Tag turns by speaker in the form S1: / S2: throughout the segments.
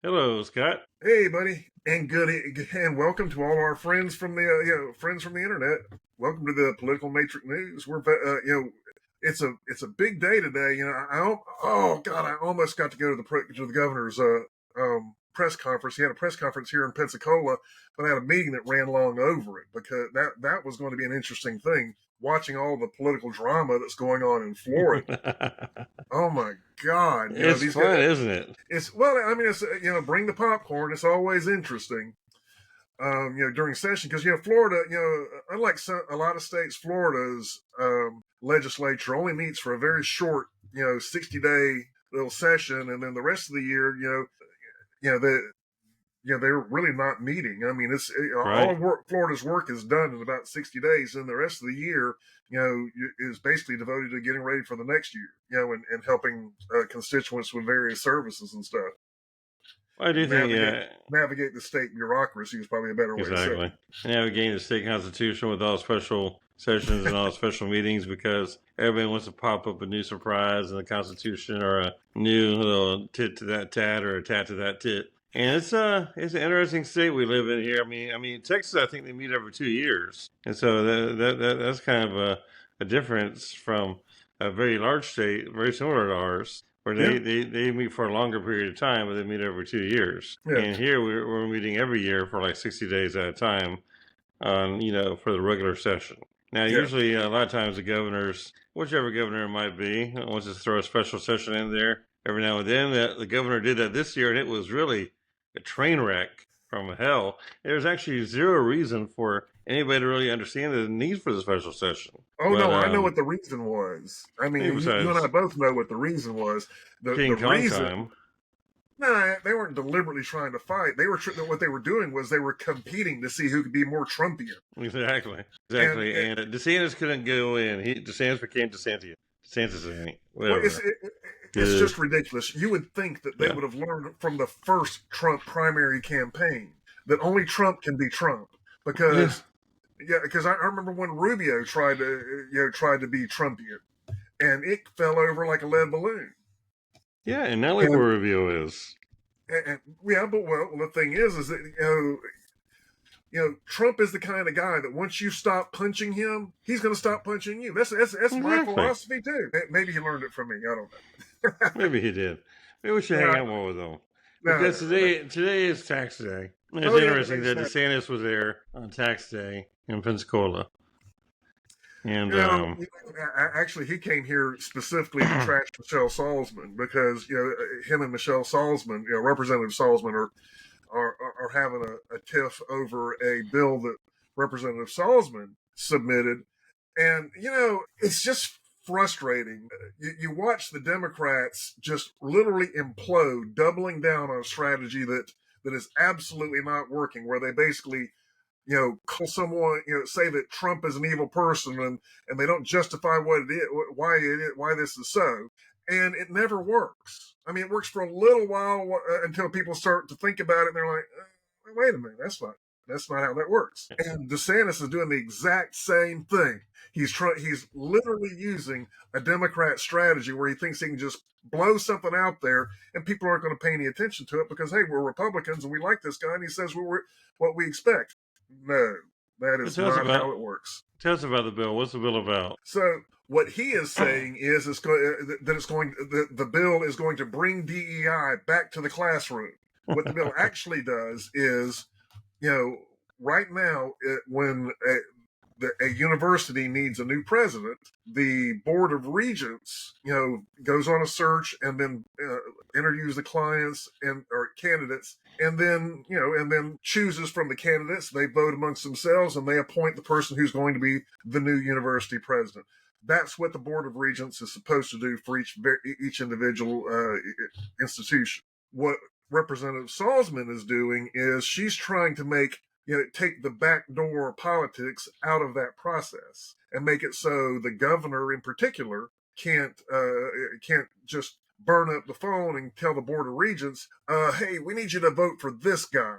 S1: Hello, Scott.
S2: Hey, buddy, and and welcome to all our friends from the friends from the internet. Welcome to the Political Matrix News. It's a big day today. Oh God, I almost got to go to the governor's press conference. He had a press conference here in Pensacola, but I had a meeting that ran long over it because that was going to be an interesting thing. Watching all the political drama that's going on in Florida. Oh my God,
S1: It's
S2: these guys.
S1: fun, isn't it?
S2: It's bring the popcorn. It's always interesting. During session because Florida, unlike a lot of states, Florida's legislature only meets for a very short, 60-day little session, and then the rest of the year, you know, the they're really not meeting. I mean, all
S1: Right.
S2: of Florida's work is done in about 60 days, and the rest of the year, is basically devoted to getting ready for the next year, and helping constituents with various services and stuff.
S1: Well, I do think,
S2: Navigate the state bureaucracy is probably a better way to say it.
S1: exactly. Navigating the state constitution with all special sessions and all special meetings because everybody wants to pop up a new surprise in the Constitution or a new little tit to that tat or a tat to that tit. And it's an interesting state we live in here. I mean, Texas. I think they meet every 2 years, and so that's kind of a difference from a very large state, very similar to ours, where
S2: Yeah,
S1: they meet for a longer period of time, but they meet every 2 years.
S2: yeah,
S1: And here we're meeting every year for like 60 days at a time, for the regular session. Now,
S2: yeah.
S1: usually a lot of times the governors, whichever governor it might be, wants to throw a special session in there every now and then. The governor did that this year, and it was really a train wreck from hell. There's actually zero reason for anybody to really understand the need for the special session.
S2: Oh
S1: But
S2: no, I know what the reason was. I mean, you and I
S1: besides
S2: both know what the reason was. The
S1: King Kong
S2: reason,
S1: time,
S2: no, they weren't deliberately trying to fight. What they were doing was they were competing to see who could be more Trumpian.
S1: exactly,
S2: And
S1: exactly. And DeSantis couldn't go in. DeSantis became DeSantis. DeSantis ain't
S2: well,
S1: whatever.
S2: it's
S1: Uh,
S2: just ridiculous. You would think that they
S1: yeah,
S2: would have learned from the first Trump primary campaign that only Trump can be Trump
S1: yeah,
S2: because I remember when Rubio tried to be Trumpian and it fell over like a lead balloon.
S1: yeah. And not like
S2: And,
S1: where Rubio is.
S2: yeah, but well, the thing is that Trump is the kind of guy that once you stop punching him, he's going to stop punching you. That's my
S1: Exactly.
S2: philosophy too. Maybe he learned it from me. I don't know.
S1: Maybe he did. Maybe we should hang
S2: no,
S1: out more with him
S2: no.
S1: because today is tax day. It's
S2: Oh yeah,
S1: interesting
S2: today's
S1: that
S2: tax.
S1: DeSantis was there on tax day in Pensacola, and
S2: You know, actually, he came here specifically to trash Michelle Salzman because him and Michelle Salzman, Representative Salzman, are having a tiff over a bill that Representative Salzman submitted, and it's just frustrating. You watch the Democrats just literally implode, doubling down on a strategy that is absolutely not working, where they basically call someone, say that Trump is an evil person, and they don't justify what it is, why this is so, and it never works. I mean, it works for a little while until people start to think about it, and they're like, wait a minute, that's not how that works. And DeSantis is doing the exact same thing. He's literally using a Democrat strategy where he thinks he can just blow something out there and people aren't going to pay any attention to it because hey, we're Republicans and we like this guy and he says we're what we expect. No, that
S1: but
S2: is not how it works.
S1: tell us about the bill. What's the bill about?
S2: So what he is saying is the bill is going to bring DEI back to the classroom. What the bill actually does is, right now, when a university needs a new president, the board of regents, goes on a search and then interviews the clients or candidates, and then chooses from the candidates. They vote amongst themselves and they appoint the person who's going to be the new university president. That's what the board of regents is supposed to do for each individual institution. What Representative Salzman is doing is she's trying to take the backdoor politics out of that process and make it so the governor in particular can't just burn up the phone and tell the board of regents, hey, we need you to vote for this guy.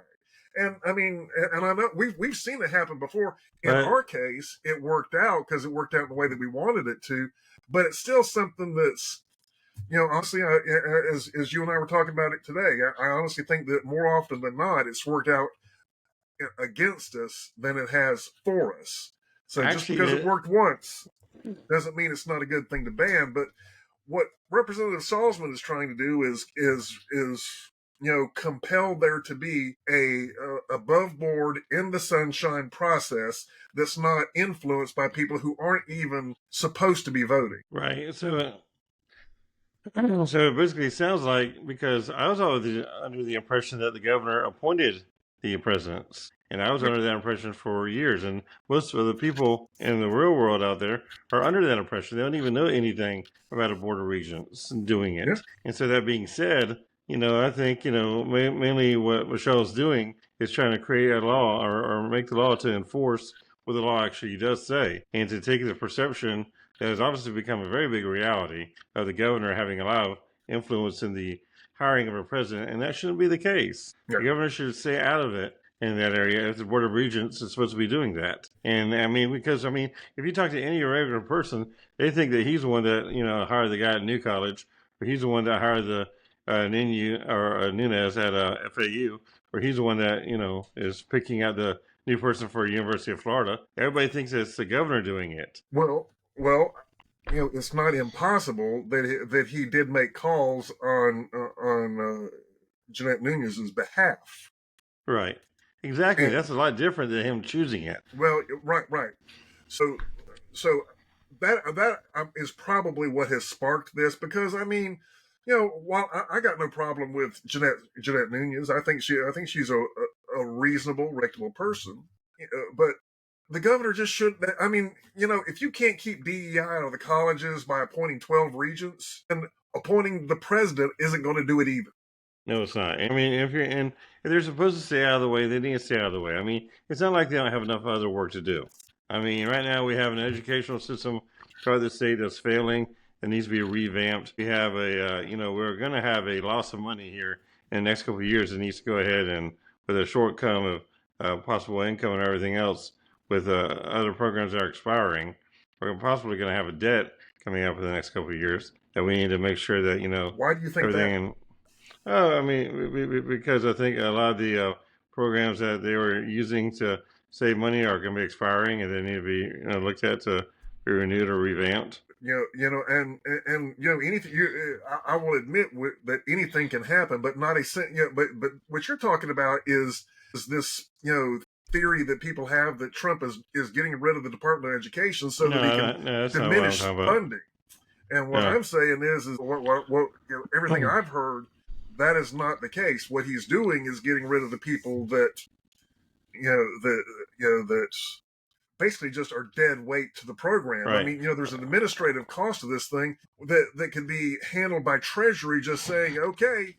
S2: And I mean, and I know we've seen it happen before. In
S1: But
S2: our case, it worked out because it worked out in the way that we wanted it to, but it's still something that's Honestly, as you and I were talking about it today, I honestly think that more often than not, it's worked out against us than it has for us. So just
S1: Actually,
S2: because it worked once doesn't mean it's not a good thing to ban. But what Representative Salzman is trying to do is compel there to be a above board in the sunshine process that's not influenced by people who aren't even supposed to be voting.
S1: right. So it basically sounds like, because I was always under the impression that the governor appointed the presidents, and I was
S2: Yeah,
S1: under that impression for years. And most of the people in the real world out there are under that impression. They don't even know anything about a board of regents doing
S2: yeah,
S1: it. And so that being said, I think mainly what Michelle's doing is trying to create a law, or make the law to enforce what the law actually does say, and to take the perception that has obviously become a very big reality of the governor having a lot of influence in the hiring of a president, and that shouldn't be the case.
S2: yeah.
S1: The governor should stay out of it in that area, if the Board of Regents is supposed to be doing that. And I mean, because if you talk to any regular person, they think that he's the one that hired the guy at New College, or he's the one that hired the Nunez at FAU, or he's the one that is picking out the new person for University of Florida. Everybody thinks it's the governor doing it.
S2: Well, it's not impossible that he did make calls on Jeanette Nunez's behalf.
S1: Right. Exactly.
S2: And
S1: That's a lot different than him choosing it.
S2: well, right. So that is probably what has sparked this, because while I got no problem with Jeanette Nunez, I think she's a reasonable, reputable person, but the governor just should. If you can't keep DEI out of the colleges by appointing 12 regents, and appointing the president isn't going to do it either.
S1: No, it's not. I mean, if they're supposed to stay out of the way, they need to stay out of the way. I mean, it's not like they don't have enough other work to do. I mean, right now we have an educational system throughout the state that's failing, that needs to be revamped. We have we're going to have a loss of money here in the next couple of years. It needs to go ahead, and with a shortcome of possible income and everything else, with other programs that are expiring, we're possibly going to have a debt coming up in the next couple of years that we need to make sure that
S2: Why do you think
S1: everything.
S2: that?
S1: Oh, I mean, because I think a lot of the programs that they were using to save money are going to be expiring, and they need to be looked at to be renewed or revamped.
S2: Anything. I will admit that anything can happen, but not a cent. But what you're talking about is this theory that people have that Trump is getting rid of the Department of Education so that he can
S1: That's not what I'm
S2: diminish
S1: talking about.
S2: funding. And what I'm saying is what everything I've heard, that is not the case. What he's doing is getting rid of the people that that basically just are dead weight to the program.
S1: Right.
S2: I mean, there's an administrative cost of this thing that can be handled by Treasury, just saying, okay,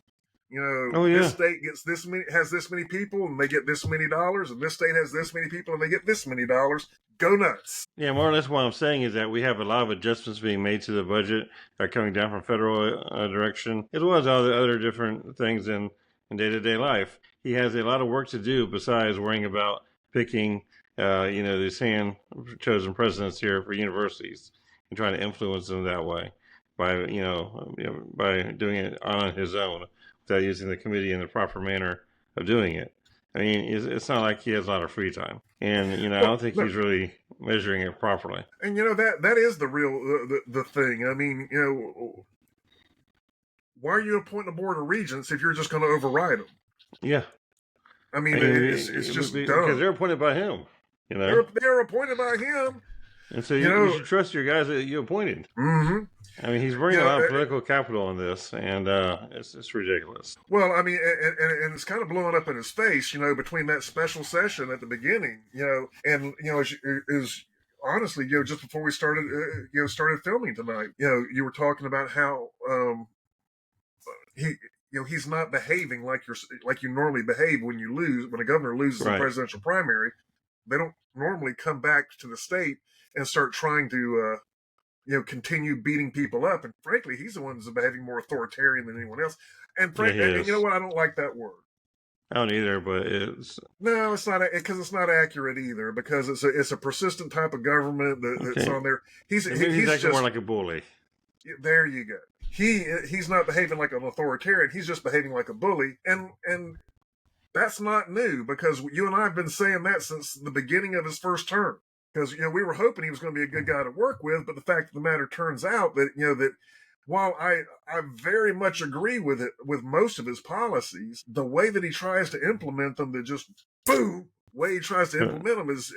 S2: this state gets has this many people and they get this many dollars, and this state has this many people and they get this many dollars. Go nuts.
S1: Yeah, more or less what I'm saying is that we have a lot of adjustments being made to the budget that are coming down from federal direction, as well as all the other different things in day-to-day life. He has a lot of work to do besides worrying about picking, these hand-chosen presidents here for universities and trying to influence them that way by, by doing it on his own without using the committee in the proper manner of doing it. I mean, it's not like he has a lot of free time, and I don't think he's really measuring it properly.
S2: And that is the real the thing. I mean, why are you appointing a board of regents if you're just going to override them?
S1: Yeah,
S2: I mean, it's just dumb.
S1: Because they're appointed by him.
S2: They're appointed by him,
S1: and so you should trust your guys that you appointed.
S2: Mm-hmm.
S1: I mean, he's bringing a lot of political capital on this, and it's ridiculous.
S2: Well, I mean, and it's kind of blowing up in his face, between that special session at the beginning, and is honestly, just before we started, started filming tonight, you were talking about how he's not behaving like you normally behave when a governor loses a presidential primary. They don't normally come back to the state and start trying to continue beating people up. And frankly, he's the one who's behaving more authoritarian than anyone else. And frankly, and you know what? I don't like that word.
S1: I don't either, but it's
S2: not because it's not accurate either, because it's a persistent type of government that's on there. He's
S1: acting
S2: just
S1: more like a bully.
S2: There you go. He's not behaving like an authoritarian. He's just behaving like a bully, and that's not new because you and I have been saying that since the beginning of his first term. Because we were hoping he was going to be a good guy to work with, but the fact of the matter turns out that that while I very much agree with it with most of his policies, the way that he tries to implement them, that just boom, way he tries to implement them is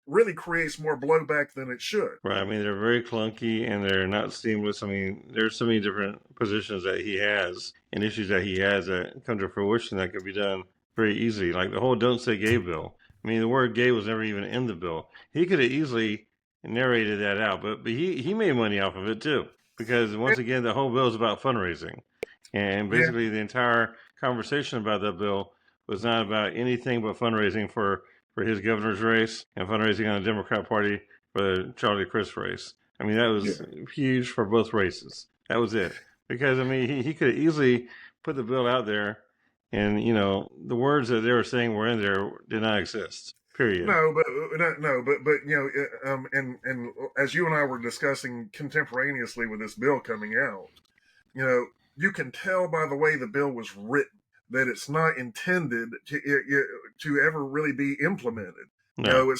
S2: really creates more blowback than it should.
S1: Right. I mean, they're very clunky and they're not seamless. I mean, there's so many different positions that he has and issues that he has that come to fruition that could be done very easily. Like the whole "Don't Say Gay" bill. I mean, the word "gay" was never even in the bill. He could have easily narrated that out, but he made money off of it too, because once again, the whole bill is about fundraising, and basically the entire conversation about that bill was not about anything but fundraising for his governor's race and fundraising on the Democrat Party for the Charlie Crist race. I mean, that was huge for both races. That was it. Because, I mean, he could easily put the bill out there and, the words that they were saying were in there did not exist. Period.
S2: No, and as you and I were discussing contemporaneously with this bill coming out, you can tell by the way the bill was written that it's not intended to ever really be implemented.
S1: No,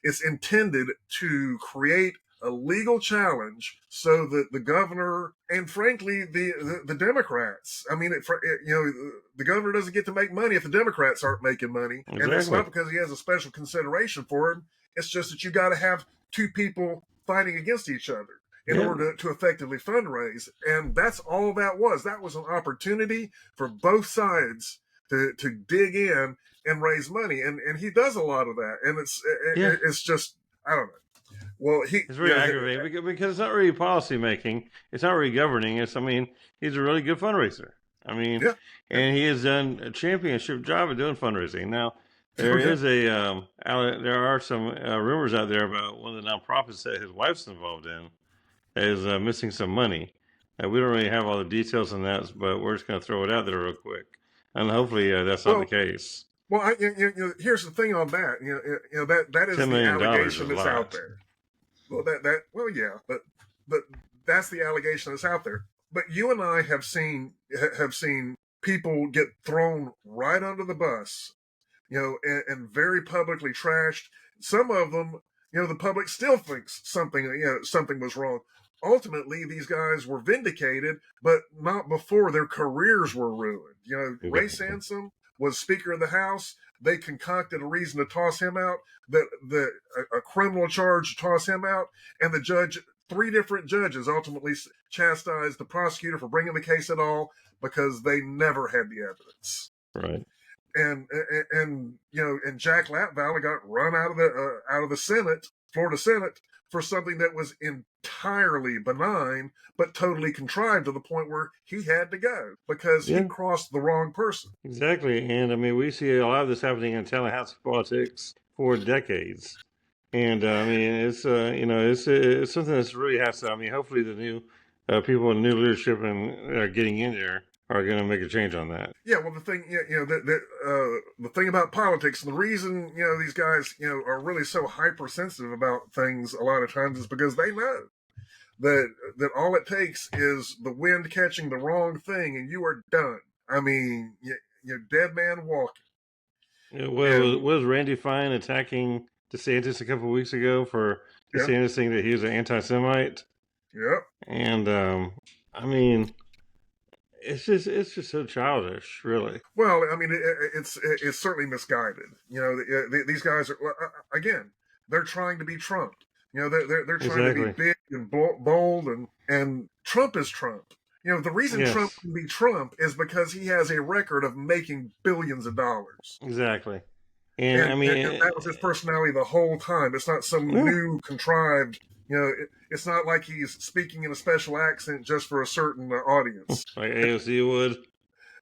S2: it's intended to create a legal challenge so that the governor and frankly the Democrats. I mean, the governor doesn't get to make money if the Democrats aren't making money,
S1: exactly.
S2: And it's not because he has a special consideration for him. It's just that you got to have two people fighting against each other in order to effectively fundraise. And that's all that was. That was an opportunity for both sides to dig in and raise money. And he does a lot of that. And it's just, I don't know. Well,
S1: it's very aggravating because it's not really policy making. It's not really governing. He's a really good fundraiser. And he has done a championship job of doing fundraising. Now, there are some rumors out there about one of the nonprofits that his wife's involved in is missing some money. We don't really have all the details on that, but we're just going to throw it out there real quick, and hopefully that's not the case.
S2: Well, here's the thing on that. That is the allegation that's out there. Well, but that's the allegation that's out there. But you and I have seen people get thrown right under the bus, and very publicly trashed. Some of them, the public still thinks something was wrong. Ultimately, these guys were vindicated, but not before their careers were ruined. Ray Sansom was Speaker of the House. They concocted a reason to toss him out, a criminal charge to toss him out, and the judge, 3 different judges ultimately chastised the prosecutor for bringing the case at all because they never had the evidence.
S1: Right.
S2: And Jack Latvala got run out of the Senate, Florida Senate, for something that was entirely benign but totally contrived to the point where he had to go because he crossed the wrong person.
S1: Exactly. And we see a lot of this happening in Tallahassee politics for decades. And it's it's something that's really has to. Hopefully the new people in new leadership and are getting in there are going to make a change on that.
S2: Yeah, well, the thing, the thing about politics, and the reason these guys are really so hypersensitive about things a lot of times is because they know that all it takes is the wind catching the wrong thing, and you are done. You're dead man walking.
S1: Was Randy Fine attacking DeSantis a couple of weeks ago for DeSantis saying that he was an anti-Semite?
S2: Yep.
S1: And it's just so childish, really.
S2: Well, it's certainly misguided. These guys are again, they're trying to be Trump. They're trying to be big and bold, and Trump is Trump. The reason Trump can be Trump is because he has a record of making billions of dollars.
S1: Exactly.
S2: And that was his personality the whole time. It's not some new contrived. It's not like he's speaking in a special accent just for a certain audience.
S1: Like AOC would.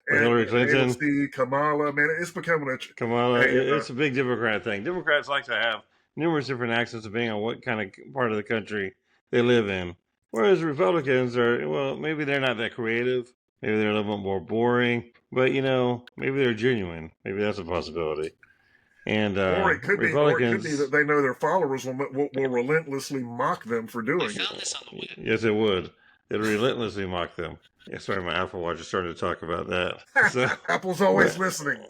S1: Hillary Clinton.
S2: AOC, Kamala. Man, it's becoming a...
S1: Kamala. It's a big Democrat thing. Democrats like to have numerous different accents depending on what kind of part of the country they live in. Whereas Republicans are, maybe they're not that creative. Maybe they're a little bit more boring. But, maybe they're genuine. Maybe that's a possibility. And
S2: Or it could be
S1: Republicans,
S2: that they know their followers will relentlessly mock them for doing it.
S1: yes, it would. It'll relentlessly mock them. Yeah, sorry, my Apple Watch is starting to talk about that. So,
S2: Apple's always
S1: but
S2: listening.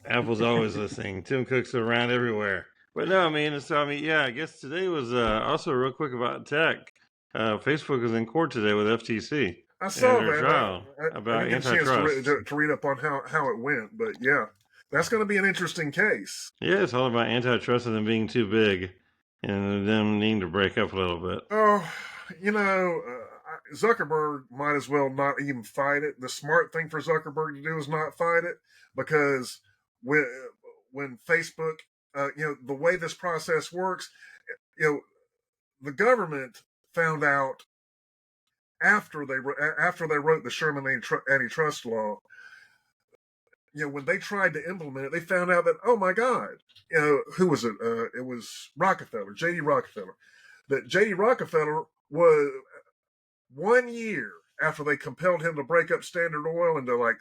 S1: Apple's always listening. Tim Cook's around everywhere. But no, I mean, so I mean, yeah, I guess today was also real quick about tech. Facebook is in court today with FTC.
S2: I saw
S1: Their
S2: that.
S1: trial
S2: I
S1: about
S2: didn't get a chance
S1: antitrust.
S2: to read up on how it went, but yeah, that's going to be an interesting case.
S1: Yeah, it's all about antitrust and them being too big and them needing to break up a little bit.
S2: Oh, Zuckerberg might as well not even fight it. The smart thing for Zuckerberg to do is not fight it, because when Facebook, the way this process works, the government found out after they wrote the Sherman antitrust law. When they tried to implement it, they found out that, oh my God, who was it? It was Rockefeller, J.D. Rockefeller. That J.D. Rockefeller was 1 year after they compelled him to break up Standard Oil into I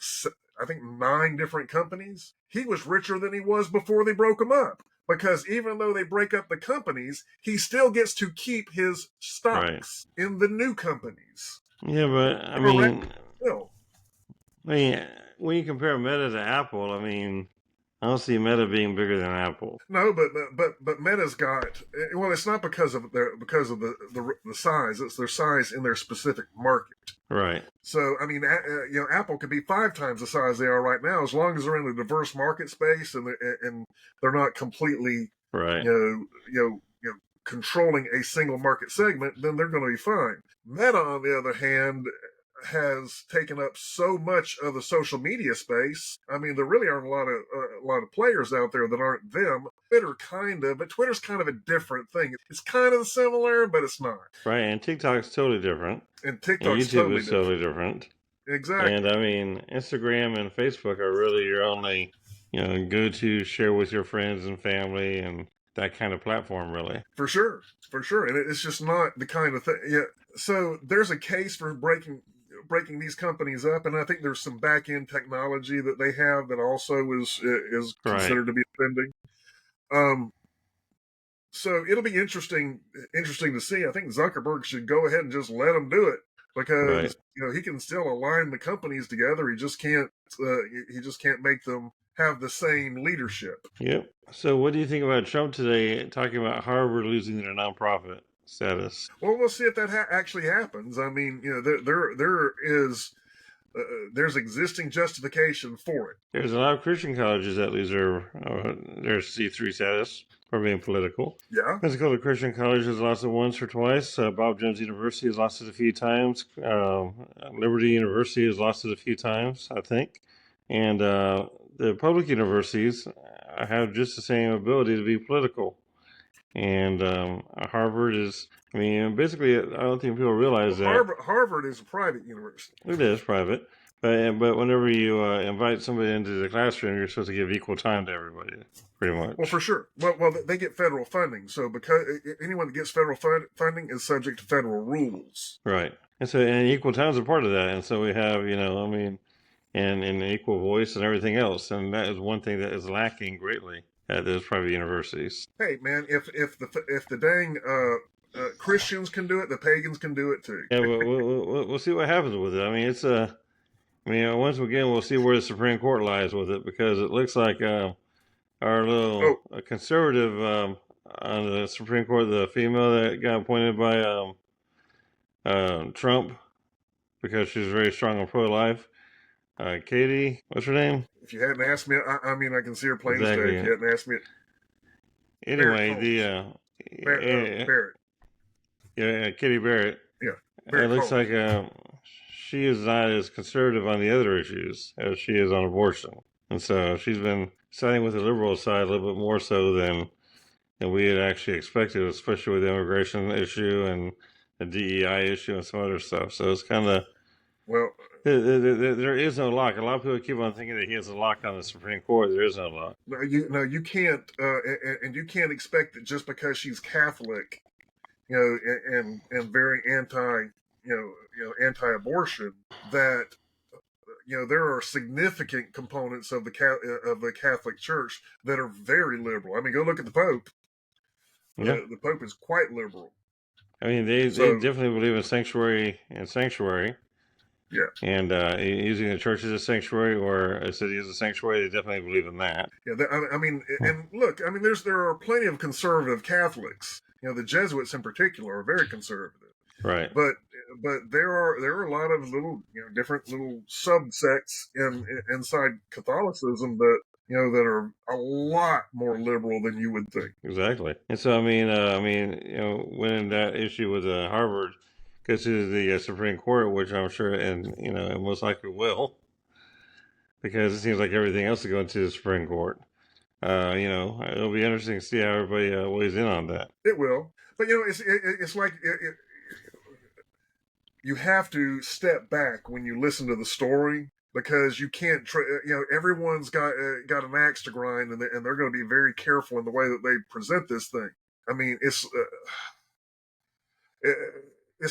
S2: think 9 different companies, he was richer than he was before they broke him up. Because even though they break up the companies, he still gets to keep his stocks in the new companies.
S1: Yeah, but I mean, when you compare Meta to Apple, I mean, I don't see Meta being bigger than Apple.
S2: No, but Meta's got, well, it's not because of the size. It's their size in their specific market.
S1: Right.
S2: So I mean, Apple could be 5 times the size they are right now, as long as they're in a diverse market space and they're not completely
S1: right.
S2: Controlling a single market segment. Then they're going to be fine. Meta, on the other hand, has taken up so much of the social media space. I mean, there really aren't a lot of players out there that aren't them. Twitter but Twitter's kind of a different thing. It's kind of similar, but it's not.
S1: Right, and TikTok's totally different.
S2: And TikTok's
S1: YouTube is totally different.
S2: Exactly.
S1: And I mean, Instagram and Facebook are really your only, go to share with your friends and family and that kind of platform, really.
S2: For sure. And it's just not the kind of thing. Yeah. So there's a case for breaking these companies up, and I think there's some back end technology that they have that also is considered to be offending. So it'll be interesting to see. I think Zuckerberg should go ahead and just let them do it, because he can still align the companies together. He just can't make them have the same leadership.
S1: Yep. So what do you think about Trump today talking about Harvard losing their nonprofit status?
S2: Well, we'll see if that actually happens. I mean, there's existing justification for it.
S1: There's a lot of Christian colleges that lose their C3 status for being political.
S2: Yeah.
S1: Pensacola Christian College has lost it once or twice. Bob Jones University has lost it a few times. Liberty University has lost it a few times, I think. And the public universities have just the same ability to be political. And Harvard is, I mean, basically, I don't think people realize that.
S2: Harvard is a private university.
S1: It is private. But whenever you invite somebody into the classroom, you're supposed to give equal time to everybody, pretty much.
S2: Well, for sure. Well, they get federal funding. So because anyone that gets federal funding is subject to federal rules.
S1: Right. And equal time is a part of that. And so we have, and equal voice and everything else. And that is one thing that is lacking greatly at those private universities.
S2: Hey, man, if the dang Christians can do it, the pagans can do it too.
S1: Yeah, we'll see what happens with it. I mean, once again, we'll see where the Supreme Court lies with it, because it looks like our little conservative on the Supreme Court, the female that got appointed by Trump, because she's very strong on pro-life. Katie, what's her name?
S2: If you hadn't asked me, I can see her plain as day. If you hadn't asked me.
S1: Anyway,
S2: Barrett.
S1: Yeah, Katie Barrett.
S2: Yeah.
S1: It looks like she is not as conservative on the other issues as she is on abortion. And so she's been siding with the liberal side a little bit more so than we had actually expected, especially with the immigration issue and the DEI issue and some other stuff. So it's kind of,
S2: well,
S1: there is no lock. A lot of people keep on thinking that he has a lock on the Supreme Court. There is no lock.
S2: No, you can't, and you can't expect that just because she's Catholic, and very anti-abortion, that there are significant components of the Catholic Church that are very liberal. I mean, go look at the Pope.
S1: Yeah.
S2: The Pope is quite liberal.
S1: I mean, they definitely believe in sanctuary.
S2: Yeah.
S1: And using the church as a sanctuary or a city as a sanctuary, they definitely believe in that.
S2: Yeah, I mean, and look, I mean, there are plenty of conservative Catholics. The Jesuits in particular are very conservative.
S1: Right.
S2: But there are a lot of little different little subsects inside Catholicism that that are a lot more liberal than you would think.
S1: Exactly. And so I mean, when that issue with Harvard goes to the Supreme Court, which I'm sure and it most likely will, because it seems like everything else is going to the Supreme Court. It'll be interesting to see how everybody weighs in on that.
S2: It will, but it's like you have to step back when you listen to the story, because you can't. Everyone's got an axe to grind, and they're going to be very careful in the way that they present this thing. I mean, it's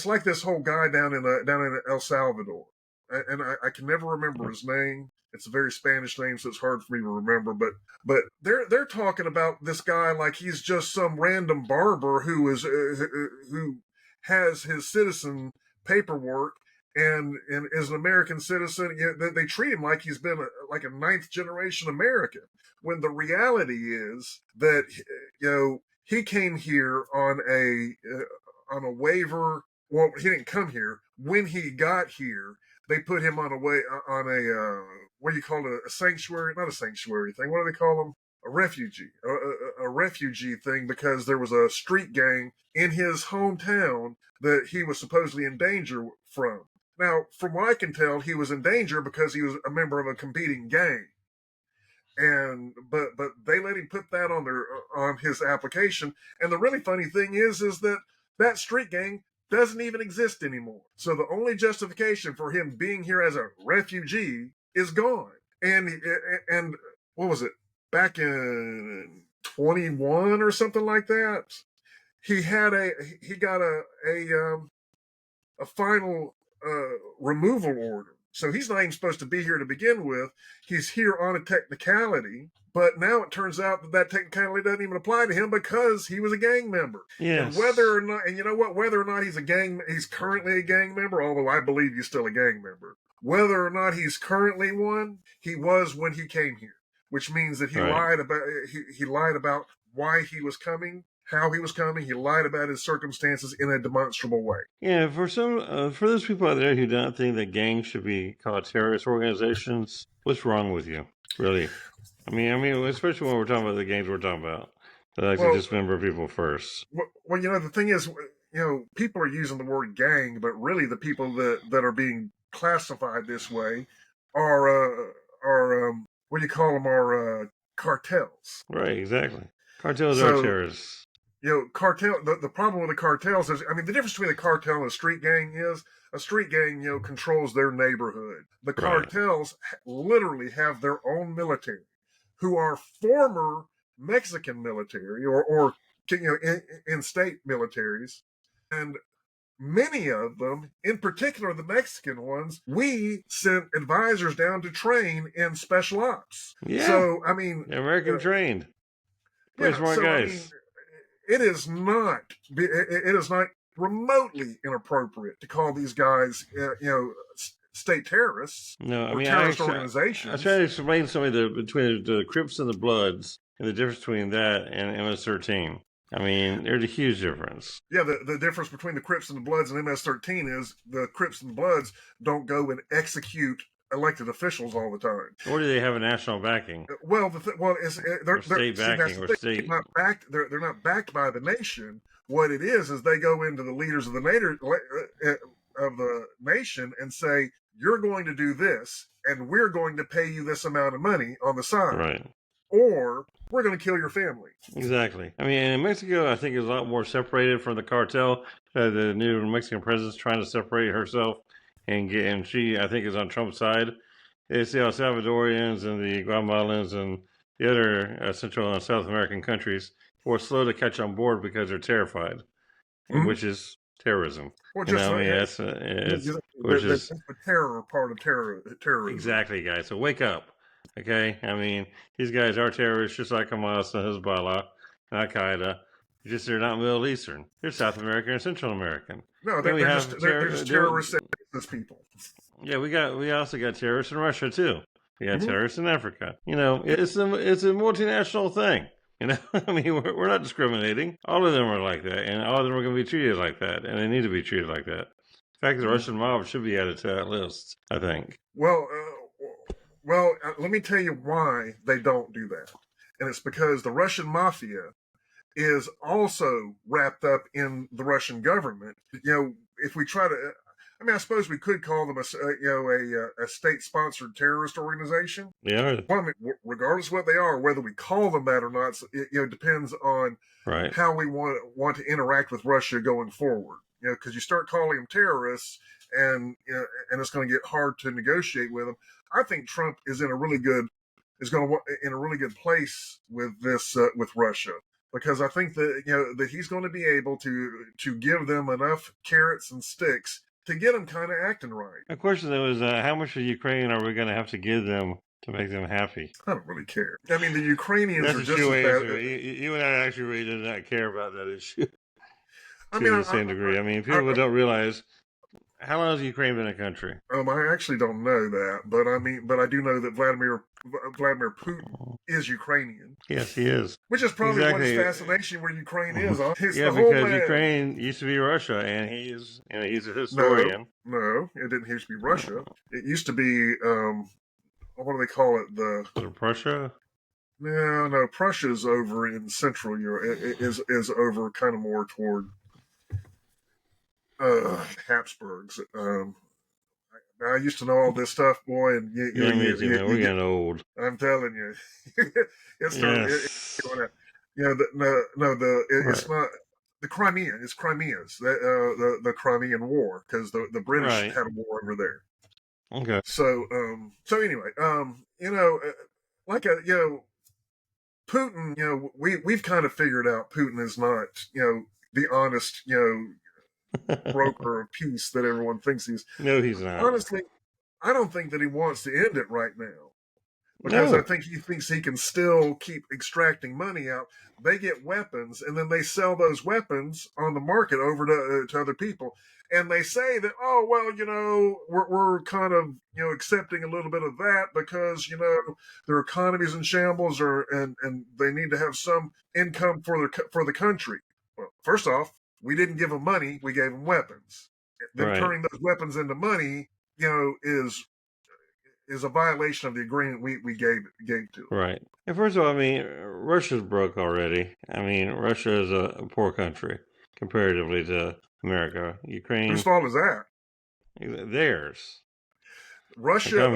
S2: like this whole guy down in El Salvador, and I can never remember his name. It's a very Spanish name, so it's hard for me to remember. But they're talking about this guy like he's just some random barber who has his citizen paperwork and is an American citizen. They treat him like he's been like a ninth generation American, when the reality is that he came here on a waiver. Well, he didn't come here. When he got here, they put him on a what do you call it? A sanctuary? Not a sanctuary thing. What do they call them? A refugee. A refugee thing, because there was a street gang in his hometown that he was supposedly in danger from. Now, from what I can tell, he was in danger because he was a member of a competing gang. But they let him put that on his application. And the really funny thing is that street gang doesn't even exist anymore. So the only justification for him being here as a refugee is gone. And what was it? Back in 21 or something like that, he got a final removal order. So he's not even supposed to be here to begin with. He's here on a technicality, but now it turns out that technicality doesn't even apply to him because he was a gang member.
S1: Yes.
S2: And whether or not he's currently a gang member, although I believe he's still a gang member, whether or not he's currently one, he was when he came here, which means that he lied about why he was coming, how he was coming. He lied about his circumstances in a demonstrable way.
S1: Yeah, for those people out there who don't think that gangs should be called terrorist organizations, what's wrong with you, really? I mean, especially when we're talking about the gangs we're talking about, that like to dismember people first.
S2: Well, the thing is, people are using the word gang, but really the people that are being classified this way are what do you call them? Are cartels.
S1: Right, exactly. Cartels are terrorists.
S2: Cartel. The problem with the cartels is, the difference between a cartel and a street gang is a street gang, controls their neighborhood. The cartels literally have their own military, who are former Mexican military or in-state militaries, and many of them, in particular the Mexican ones, we sent advisors down to train in special ops.
S1: Yeah.
S2: So
S1: American trained. Pretty smart guys.
S2: It is not remotely inappropriate to call these guys, state terrorists.
S1: No,
S2: terrorist organizations.
S1: I try to explain something between the Crips and the Bloods and the difference between that and MS-13. There's a huge difference.
S2: Yeah, the difference between the Crips and the Bloods and MS-13 is the Crips and the Bloods don't go and execute elected officials all the time.
S1: Or do they have a national backing?
S2: Well, they're
S1: state backing or state.
S2: They're not backed by the nation. What it is they go into the leaders of the nation and say, "You're going to do this, and we're going to pay you this amount of money on the side,
S1: right?
S2: Or we're going to kill your family."
S1: Exactly. In Mexico, I think is a lot more separated from the cartel. The new Mexican president's trying to separate herself. And she, I think, is on Trump's side. It's the El Salvadorians and the Guatemalans and the other Central and South American countries who are slow to catch on board because they're terrified, which is terrorism.
S2: Well,
S1: You
S2: just
S1: know, I
S2: like
S1: mean, that's which is
S2: the terror part of terrorism.
S1: exactly, guys. So wake up, okay? I mean, these guys are terrorists, just like Hamas and Hezbollah, and Al Qaeda. Just they're not Middle Eastern. They're South American and Central American.
S2: No,
S1: And we
S2: they're
S1: have
S2: just terrorists as people.
S1: yeah, we also got terrorists in Russia too. We got
S2: Mhm.
S1: terrorists in Africa. You know, it's a multinational thing. You know, I mean, we're not discriminating. All of them are like that, and all of them are going to be treated like that, and they need to be treated like that. In fact, the Russian mob should be added to that list, I think.
S2: Well, let me tell you why they don't do that, and it's because the Russian mafia is also wrapped up in the Russian government. You know, if we try to, I mean, I suppose we could call them a state-sponsored terrorist organization.
S1: Yeah.
S2: Well, I mean, regardless of what they are, whether we call them that or not, it depends on
S1: Right.
S2: how we want to interact with Russia going forward. You know, because you start calling them terrorists, and and it's going to get hard to negotiate with them. I think Trump is in a really good place with this with Russia, because I think that that he's going to be able to give them enough carrots and sticks to get them kind of acting right.
S1: The question though is, how much of Ukraine are we going to have to give them to make them happy?
S2: I don't really care. I mean, the Ukrainians
S1: That's
S2: are
S1: a
S2: just
S1: true
S2: as
S1: answer. You and I actually really do not care about that issue
S2: I
S1: to
S2: mean,
S1: the same degree. I mean, people don't realize how long has Ukraine been a country?
S2: I actually don't know that, but I do know that Vladimir Putin is Ukrainian.
S1: Yes, he is.
S2: Which is probably
S1: Exactly.
S2: what his fascination where Ukraine is. It's
S1: Yeah,
S2: the whole
S1: because Ukraine used to be Russia, and he's a historian.
S2: No, it didn't used to be Russia. It used to be what do they call it? The
S1: Prussia.
S2: No, Prussia's over in Central Europe. It is over kind of more toward Habsburgs. I used to know all this stuff, boy, and
S1: we're getting old.
S2: I'm telling you, it's it's not the Crimea. It's Crimea's the Crimean War, because the British had a war over there.
S1: Okay.
S2: So anyway, Putin, we've kind of figured out Putin is not, the honest, broker of peace that everyone thinks he is.
S1: No, he's not.
S2: Honestly, I don't think that he wants to end it right now, because I think he thinks he can still keep extracting money out. They get weapons, and then they sell those weapons on the market over to other people. And they say that, oh, well, we're kind of, accepting a little bit of that because, their economy's in shambles, and they need to have some income for the country. Well, first off, we didn't give them money; we gave them weapons. Then turning those weapons into money, is a violation of the agreement we gave to.
S1: Right. And first of all, I mean, Russia's broke already. I mean, Russia is a poor country comparatively to America. Ukraine.
S2: Whose fault is that?
S1: Theirs.
S2: Russia.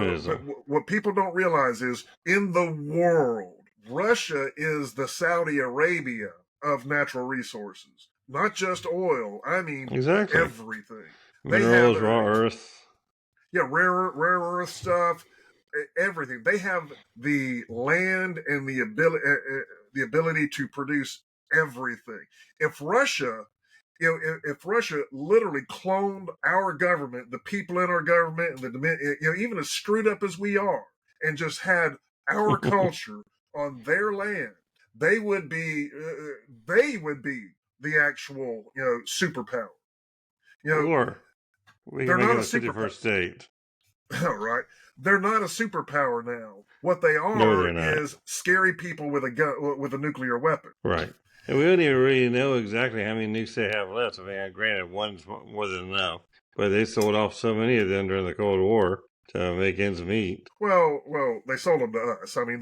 S2: What people don't realize is, in the world, Russia is the Saudi Arabia of natural resources. Not just oil. I mean, everything.
S1: Minerals, raw earth.
S2: Yeah, rare earth stuff, everything. They have the land and the ability to produce everything. If Russia, if Russia literally cloned our government, the people in our government, and even as screwed up as we are, and just had our culture on their land, they would be the actual superpower.
S1: Or they're not a 51st state.
S2: Right. They're not a superpower now. What they are is scary people with a gun, with a nuclear weapon.
S1: Right. And we don't even really know exactly how many nukes they have left. I mean, granted, one's more than enough, but they sold off so many of them during the Cold War to make ends meet.
S2: Well, they sold them to us. I mean,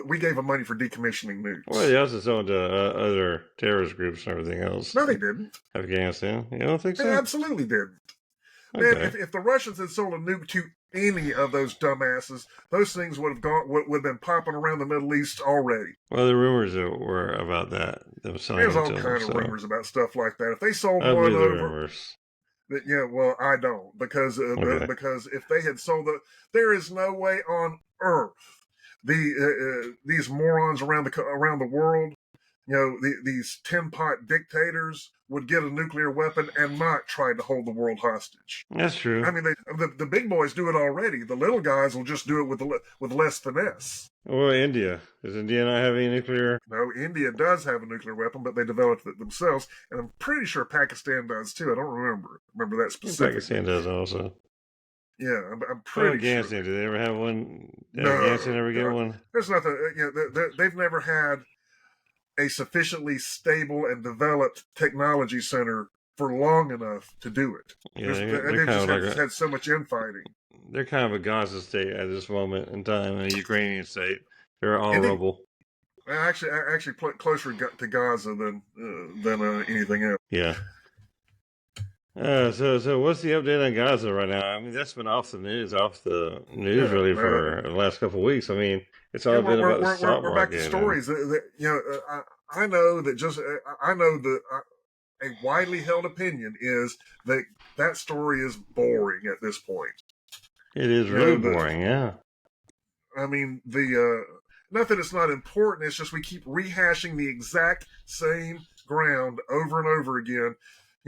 S2: we gave them money for decommissioning nukes.
S1: Well, they also sold to other terrorist groups and everything else.
S2: No, they didn't.
S1: Afghanistan. You don't think so?
S2: They absolutely didn't. Okay. Man, if the Russians had sold a nuke to any of those dumbasses, those things would have been popping around the Middle East already.
S1: Well, the rumors were about that.
S2: There's all kinds of rumors about stuff like that. If they sold one over, rumors. Well, I don't, because if they had sold there is no way on earth these morons around the world, these tin pot dictators would get a nuclear weapon and not try to hold the world hostage.
S1: That's true.
S2: I mean, the big boys do it already. The little guys will just do it with less finesse.
S1: Well, India. Does India not have any nuclear?
S2: No, India does have a nuclear weapon, but they developed it themselves, and I'm pretty sure Pakistan does too. I don't remember that specifically.
S1: Pakistan does also.
S2: Yeah, I'm pretty
S1: Afghanistan,
S2: sure.
S1: do they ever have one? Did
S2: No,
S1: Afghanistan ever get one?
S2: There's nothing. They've never had a sufficiently stable and developed technology center for long enough to do it.
S1: Yeah,
S2: they've just had so much infighting.
S1: They're kind of a Gaza state at this moment in time, and a Ukrainian state. They're all rubble.
S2: Actually, closer to Gaza than anything else.
S1: Yeah. So what's the update on Gaza right now? I mean, that's been off the news really for the last couple of weeks. I mean, it's all been about the stock market.
S2: We're back to stories. I know that a widely held opinion is that story is boring at this point.
S1: It is really boring, yeah.
S2: I mean, not that it's not important. It's just we keep rehashing the exact same ground over and over again.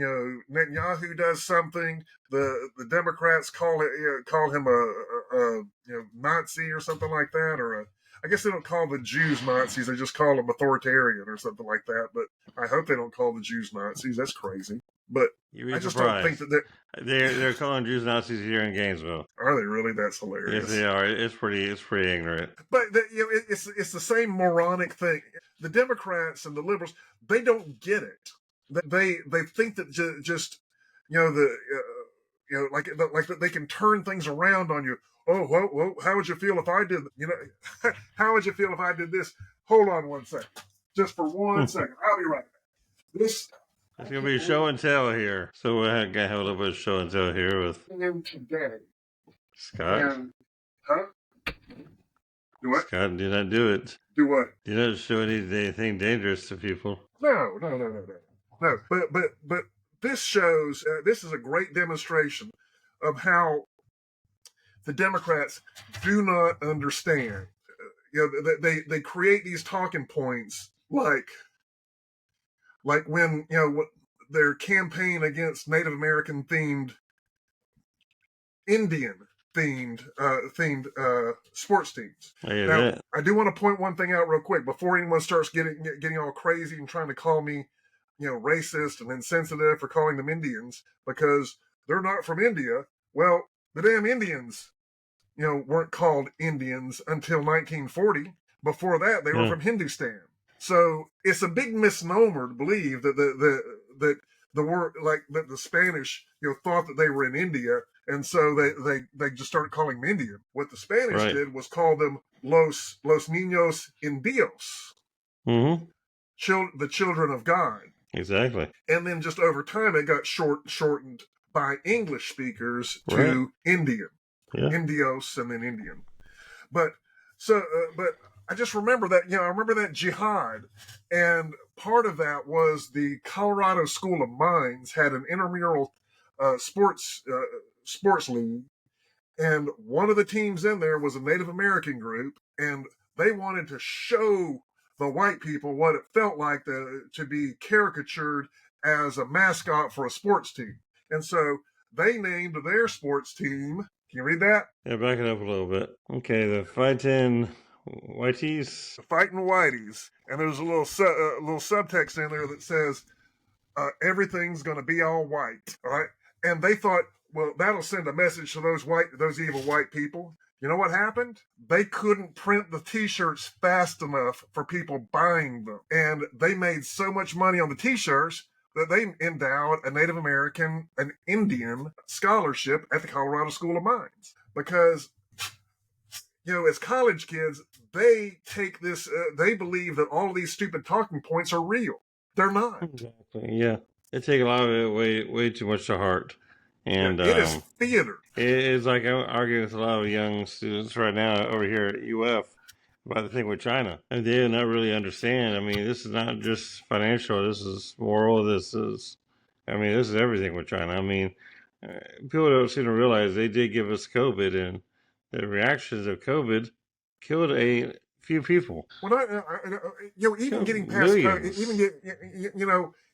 S2: Netanyahu does something. The Democrats call him a Nazi or something like that, or I guess they don't call the Jews Nazis. They just call them authoritarian or something like that. But I hope they don't call the Jews Nazis. That's crazy. But I just don't think that
S1: they're calling Jews Nazis here in Gainesville.
S2: Are they really? That's hilarious.
S1: Yes, they are. It's pretty ignorant.
S2: But it's the same moronic thing. The Democrats and the liberals, they don't get it. They think that like they can turn things around on you. Oh, well, how would you feel if I did? How would you feel if I did this? Hold on one second, just for 1 second. I'll be right back. It's
S1: gonna be show and tell here. So we're gonna have a little bit of show and tell here with
S2: today.
S1: Scott.
S2: Huh? Do what?
S1: Scott, do not do it.
S2: Do what?
S1: Do not show anything dangerous to people.
S2: No. But this shows. This is a great demonstration of how the Democrats do not understand. They create these talking points like when their campaign against Native American themed, Indian themed sports teams. Now, I do want to point one thing out real quick before anyone starts getting all crazy and trying to call me racist and insensitive for calling them Indians because they're not from India. Well, the damn Indians weren't called Indians until 1940. Before that, they were from Hindustan. So it's a big misnomer to believe that the word that the Spanish thought that they were in India, and so they just started calling them Indian. What the Spanish did was call them los niños indios, the children of God.
S1: Exactly.
S2: And then just over time, it got shortened by English speakers to Indian, Indios, and then Indian. But I just remember that, I remember that jihad. And part of that was the Colorado School of Mines had an intramural sports league. And one of the teams in there was a Native American group. And they wanted to show the white people what it felt like to be caricatured as a mascot for a sports team. And so they named their sports team. Can you read that?
S1: Yeah, back it up a little bit. Okay, the Fighting Whiteys.
S2: The Fighting Whiteys. And there's a little subtext in there that says, everything's going to be all white. All right. And they thought, well, that'll send a message to those evil white people. You know what happened? They couldn't print the t-shirts fast enough for people buying them. And they made so much money on the t-shirts that they endowed a Native American, an Indian scholarship at the Colorado School of Mines. Because, as college kids, they take this, they believe that all of these stupid talking points are real. They're not.
S1: Exactly, yeah. They take a lot of it way too much to heart. And
S2: it is theater.
S1: It's like I'm arguing with a lot of young students right now over here at UF about the thing with China. And they do not really understand. I mean, this is not just financial. This is moral. This is everything with China. I mean, people don't seem to realize they did give us COVID, and the reactions of COVID killed a few people.
S2: When even getting past
S1: Millions.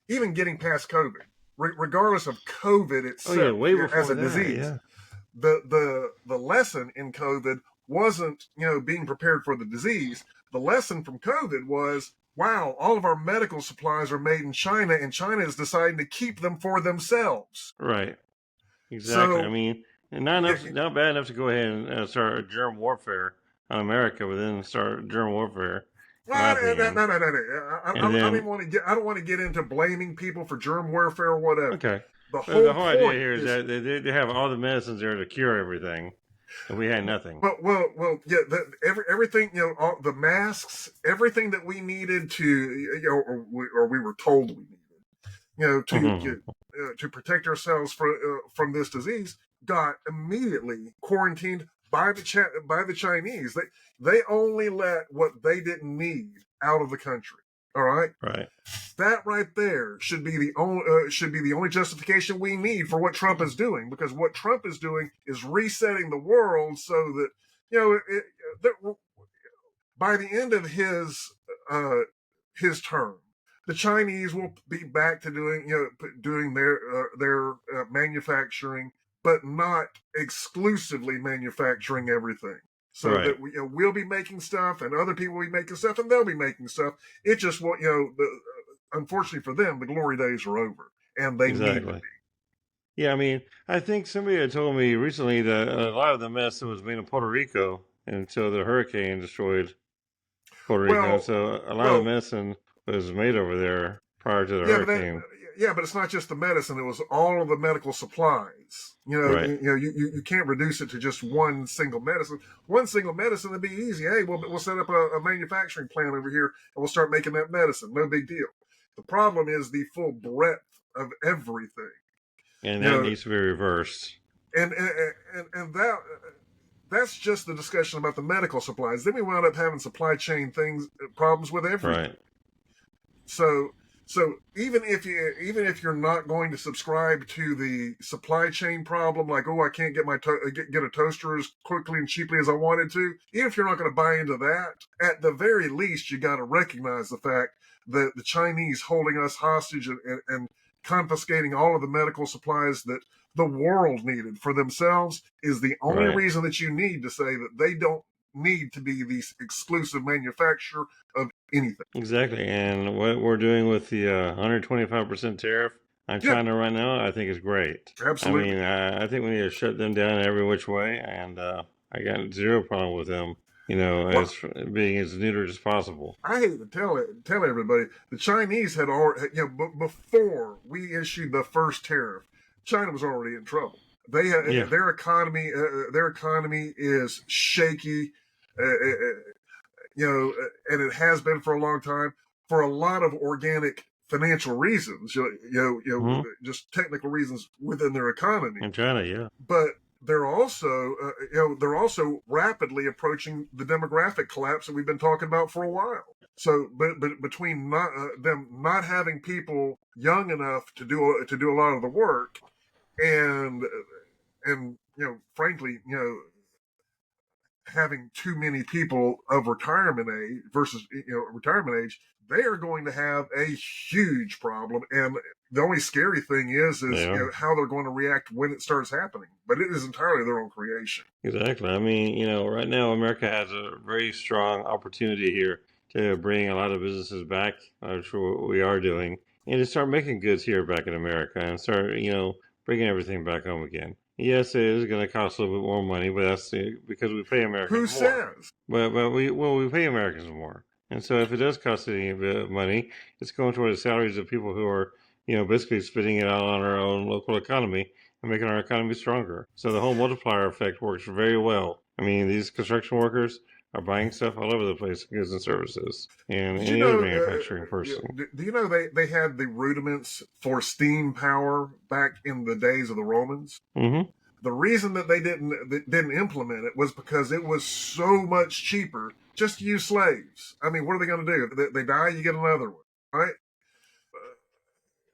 S2: even getting past COVID, regardless of COVID
S1: Oh yeah,
S2: itself
S1: way
S2: as
S1: before
S2: a
S1: that.
S2: disease,
S1: Yeah.
S2: the lesson in COVID wasn't being prepared for the disease. The lesson from COVID was, wow, all of our medical supplies are made in China, and China is deciding to keep them for themselves.
S1: Right. Exactly. I
S2: So
S1: mean, and
S2: yeah,
S1: not bad enough to go ahead and start germ warfare on America, but then start germ warfare, in my
S2: well,
S1: opinion.
S2: no.
S1: And
S2: I don't
S1: then,
S2: even want to get. I don't want to get into blaming people for germ warfare or whatever.
S1: okay,
S2: The
S1: but the
S2: whole
S1: whole idea
S2: point
S1: here is
S2: is,
S1: that they have all the medicines there to cure everything, and we had nothing.
S2: yeah. Everything, all the masks, everything that we needed to, or we were told we needed,
S1: Hmm.
S2: to protect ourselves from this disease, got immediately quarantined by the Chinese. They only let what they didn't need out of the country. All right,
S1: Right.
S2: that right there should be the only justification we need for what Trump is doing, because what Trump is doing is resetting the world so that that by the end of his term, the Chinese will be back to doing their manufacturing, but not exclusively manufacturing everything. So
S1: Right.
S2: that we'll be making stuff, and other people will be making stuff, and they'll be making stuff. It just what unfortunately for them, the glory days are over, and they need to
S1: Exactly. Yeah. I mean, I think somebody had told me recently that a lot of the mess was made in Puerto Rico until the hurricane destroyed Puerto
S2: be.
S1: Rico. So a lot of
S2: Well,
S1: medicine was made over there prior to the
S2: yeah,
S1: hurricane.
S2: but it's not just the medicine. It was all of the medical supplies.
S1: Right.
S2: You can't reduce it to just one single medicine. One single medicine would be easy. Hey, we'll set up a manufacturing plant over here, and we'll start making that medicine. No big deal. The problem is the full breadth of everything.
S1: And
S2: You
S1: that
S2: know,
S1: needs to be reversed.
S2: and that's just the discussion about the medical supplies. Then we wound up having supply chain problems with everything.
S1: Right.
S2: So even if you're not going to subscribe to the supply chain problem, like, oh, I can't get get a toaster as quickly and cheaply as I wanted to, even if you're not going to buy into that, at the very least you got to recognize the fact that the Chinese holding us hostage and confiscating all of the medical supplies that the world needed for themselves is the only
S1: Right.
S2: reason that you need to say that they don't need to be the exclusive manufacturer of anything.
S1: Exactly. And what we're doing with the 125% tariff on
S2: Yeah,
S1: China right now, I think is great. I
S2: absolutely.
S1: mean, I think we need to shut them down every which way. And I got zero problem with them,
S2: Well,
S1: as being as neuter as possible.
S2: I hate to tell everybody, the Chinese had already, before we issued the first tariff, China was already in trouble. They
S1: Yeah.
S2: their economy is shaky, uh, and it has been for a long time for a lot of organic financial reasons,
S1: Hmm.
S2: just technical reasons within their economy.
S1: In China, yeah.
S2: But they're also rapidly approaching the demographic collapse that we've been talking about for a while. So, but between them not having people young enough to do a lot of the work, and frankly, having too many people of retirement age versus retirement age, they are going to have a huge problem. And the only scary thing is
S1: Yeah.
S2: how they're going to react when it starts happening. But it is entirely their own creation.
S1: Exactly. I mean, right now America has a very strong opportunity here to bring a lot of businesses back. I'm sure what we are doing, and to start making goods here back in America and start, bringing everything back home again. Yes, it is going to cost a little bit more money, but that's because we pay
S2: Who
S1: Americans more.
S2: says?
S1: But we pay Americans more, and so if it does cost any bit of money, it's going toward the salaries of people who are, basically spitting it out on our own local economy and making our economy stronger. So the whole multiplier effect works very well. I mean, these construction workers are buying stuff all over the place, goods and services, and
S2: Did you
S1: any other
S2: know?
S1: manufacturing person.
S2: Do you know they had the rudiments for steam power back in the days of the Romans?
S1: Mm-hmm.
S2: The reason that they didn't implement it was because it was so much cheaper just to use slaves. I mean, what are they going to do? They die, you get another one, right?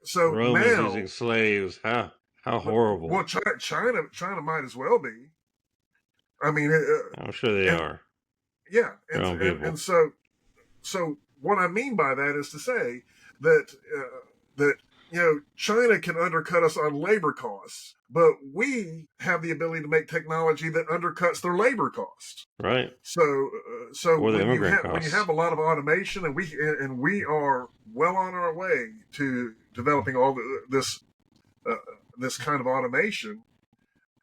S2: So
S1: Romans
S2: now,
S1: using slaves. How horrible.
S2: well, China might as well be. I mean,
S1: I'm sure they are.
S2: Yeah,
S1: their own people.
S2: and so what I mean by that is to say that that China can undercut us on labor costs, but we have the ability to make technology that undercuts their labor costs.
S1: Right.
S2: So
S1: Or the
S2: when
S1: immigrant
S2: you
S1: costs.
S2: have a lot of automation, and we are well on our way to developing all uh, this kind of automation,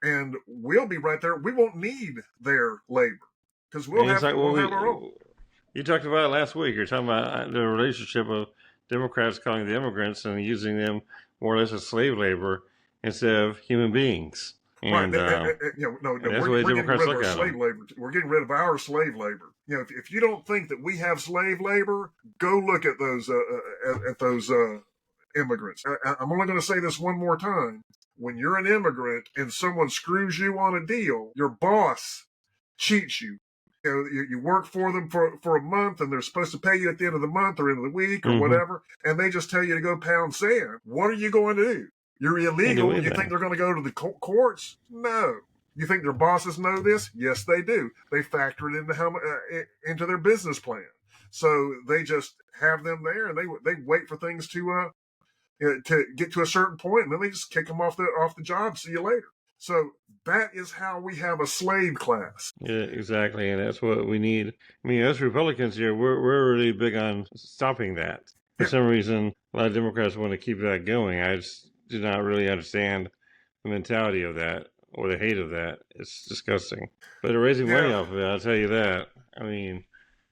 S2: and we'll be right there. We won't need their labor because
S1: And it's like, well,
S2: we'll have our own.
S1: you talked about it last week. You're talking about the relationship of Democrats calling the immigrants and using them more or less as slave labor instead of human beings.
S2: Right.
S1: And that's the way
S2: We're getting
S1: Democrats
S2: rid of
S1: look
S2: our
S1: at
S2: slave
S1: them.
S2: labor. We're getting rid of our slave labor. If you don't think that we have slave labor, go look at those immigrants. I'm only going to say this one more time. When you're an immigrant and someone screws you on a deal, your boss cheats you. You work for them for a month, and they're supposed to pay you at the end of the month or end of the week or
S1: Mm-hmm.
S2: whatever, and they just tell you to go pound sand. What are you going to do? You're
S1: Can't do
S2: illegal. You think
S1: anything.
S2: they're going to go to the courts? No. You think their bosses know this? Yes, they do. They factor it into their business plan. So they just have them there, and they wait for things to get to a certain point, and then they just kick them off the job. See you later. So that is how we have a slave class.
S1: Yeah, exactly, and that's what we need. I mean, us Republicans here, we're really big on stopping that. For
S2: Yeah.
S1: some reason, a lot of Democrats want to keep that going. I just do not really understand the mentality of that or the hate of that. It's disgusting. But they're raising money off of it, I'll tell you that. I mean,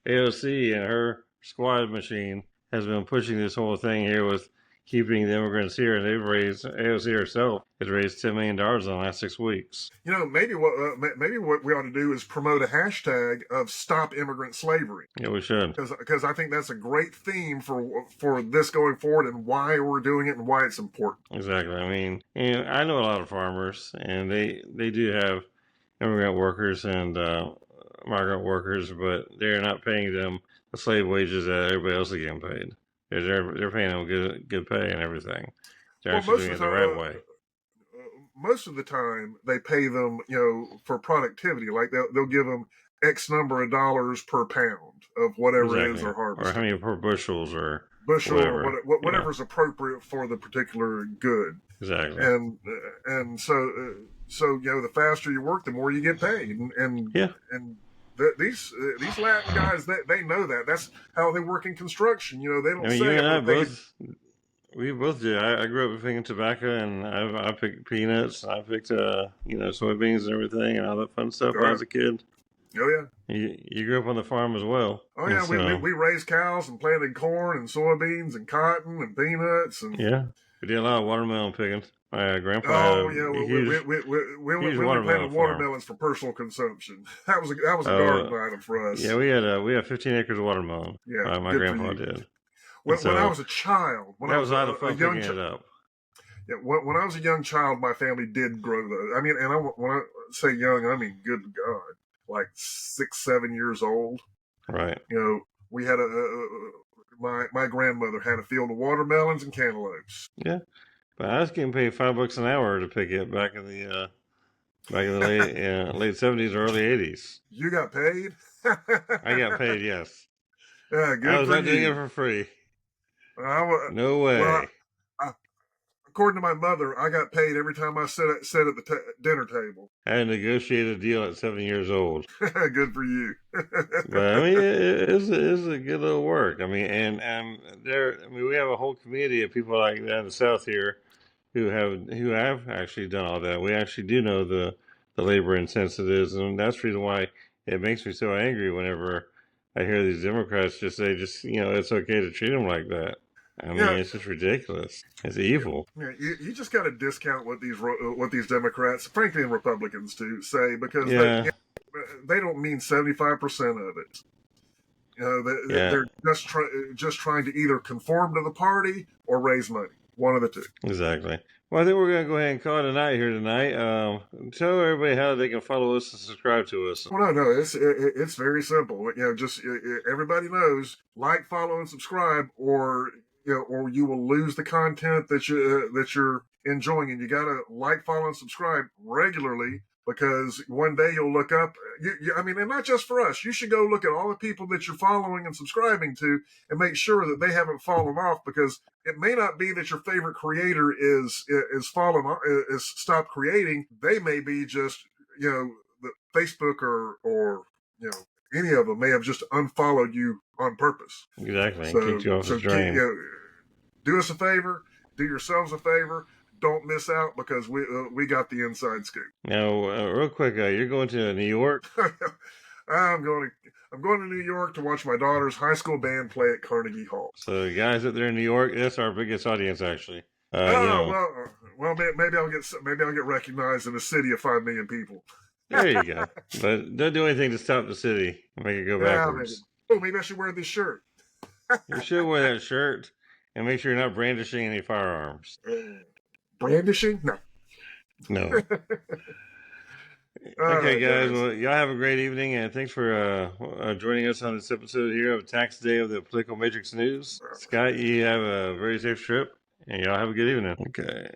S1: AOC and her squad machine has been pushing this whole thing here with keeping the immigrants here, and AOC herself has raised $10 million in the last 6 weeks.
S2: Maybe what we ought to do is promote a hashtag of Stop Immigrant Slavery.
S1: Yeah, we should.
S2: Because I think that's a great theme for this going forward, and why we're doing it and why it's important.
S1: Exactly. I mean, and I know a lot of farmers, and they do have immigrant workers and migrant workers, but they're not paying them the slave wages that everybody else is getting paid. They're paying them good pay and everything. They're
S2: Well,
S1: actually doing it the right way.
S2: Most of the time they pay them, for productivity. Like they'll give them X number of dollars per pound of whatever it is they're harvesting,
S1: or how many per bushels or
S2: bushel,
S1: whatever.
S2: or whatever's appropriate for the particular good.
S1: Exactly.
S2: And so the faster you work, the more you get paid. And these Latin guys, they know that. That's how they work in construction. They don't say.
S1: You and I both. We both did. I grew up picking tobacco, and I picked peanuts, and I picked soybeans and everything, and all that fun stuff when I was a kid.
S2: Oh yeah.
S1: You grew up on the farm as well.
S2: Oh yeah, we raised cows and planted corn and soybeans and cotton and peanuts and
S1: we did a lot of watermelon picking. My grandpa
S2: had
S1: a
S2: we only planted watermelons for personal consumption. That was a garden item for us.
S1: Yeah, we had 15 acres of watermelon.
S2: Yeah,
S1: my grandpa did.
S2: When I was a child,
S1: that was a lot of fun picking it up.
S2: Yeah, when I was a young child, my family did grow those. I mean, when I say young, I mean good God, like 6, 7 years old.
S1: Right.
S2: We had my grandmother had a field of watermelons and cantaloupes.
S1: Yeah, but I was getting paid $5 an hour to pick it back in the late 70s or early 80s.
S2: You got paid?
S1: I got paid, yes.
S2: Yeah, good.
S1: I was not doing it for free. No way.
S2: Well, according to my mother, I got paid every time I sat at the dinner table.
S1: I had negotiated a deal at 7 years old.
S2: Good for you.
S1: But I mean, it's a good little work. I mean, and we have a whole community of people like that in the South here who have actually done all that. We actually do know the labor intensities, and that's the reason why it makes me so angry whenever I hear these Democrats just say, it's okay to treat them like that. I mean, it's just ridiculous. It's evil.
S2: Yeah, you just got to discount what these Democrats, frankly, and Republicans too say, because they don't mean 75% of it. They're just trying to either conform to the party or raise money. One of the two.
S1: Exactly. Well, I think we're going to go ahead and call it a night here tonight. Tell everybody how they can follow us and subscribe to us.
S2: Well, no, it's very simple. Just everybody knows, like, follow, and subscribe, or you will lose the content that you're enjoying. And you got to like, follow, and subscribe regularly because one day you'll look up. I mean, and not just for us. You should go look at all the people that you're following and subscribing to, and make sure that they haven't fallen off. Because it may not be that your favorite creator is fallen off, is stopped creating. They may be just the Facebook or any of them may have just unfollowed you on purpose.
S1: Exactly. Kicked you off the stream.
S2: Do us a favor. Do yourselves a favor. Don't miss out, because we got the inside scoop.
S1: Now, real quick, you're going to New York.
S2: I'm going to New York to watch my daughter's high school band play at Carnegie Hall.
S1: So, guys up there in New York, that's our biggest audience, actually.
S2: Well, maybe I'll get recognized in a city of 5 million people.
S1: There you go. But don't do anything to stop the city and make it go backwards.
S2: Maybe I should wear this shirt.
S1: You should wear that shirt and make sure you're not brandishing any firearms.
S2: Brandishing?
S1: No. Okay, guys. Well, y'all have a great evening, and thanks for joining us on this episode here of Tax Day of the Political Matrix News. Scott, you have a very safe trip, and y'all have a good evening. Okay.